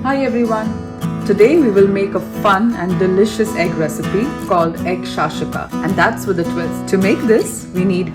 Hi everyone! Today we will make a fun and delicious egg recipe called Egg Shakshuka, and that's with a twist. To make this, we need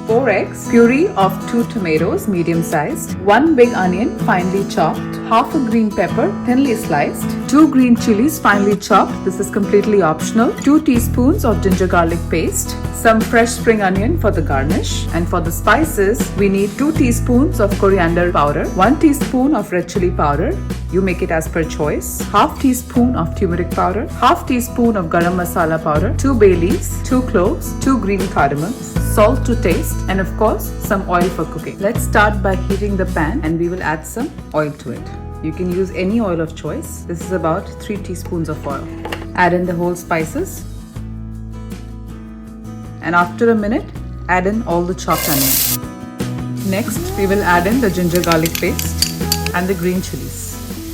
4 eggs, puree of 2 tomatoes medium sized, 1 big onion finely chopped, half a green pepper thinly sliced, 2 green chilies finely chopped, this is completely optional, 2 teaspoons of ginger garlic paste, some fresh spring onion for the garnish, and for the spices we need 2 teaspoons of coriander powder, 1 teaspoon of red chili powder, you make it as per choice, half teaspoon of turmeric powder, half teaspoon of garam masala powder, 2 bay leaves, 2 cloves, 2 green cardamoms, salt to taste, and of course some oil for cooking. Let's start by heating the pan and we will add some oil to it. You can use any oil of choice. This is about 3 teaspoons of oil. Add in the whole spices, and after a minute add in all the chopped onions. Next we will add in the ginger garlic paste and the green chilies.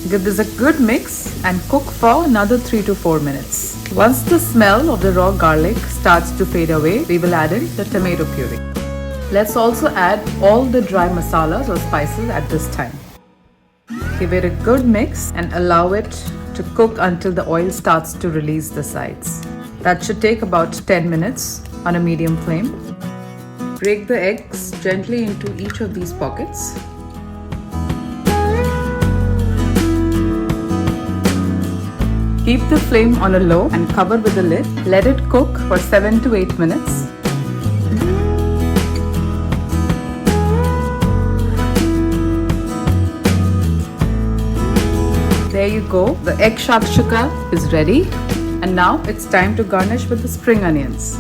Give this a good mix and cook for another 3 to 4 minutes. Once the smell of the raw garlic starts to fade away, we will add in the tomato puree. Let's also add all the dry masalas or spices at this time. Give it a good mix and allow it to cook until the oil starts to release the sides. That should take about 10 minutes on a medium flame. Break the eggs gently into each of these pockets. Keep the flame on a low and cover with the lid. Let it cook for 7 to 8 minutes. There you go. The egg shakshuka is ready. And now it's time to garnish with the spring onions.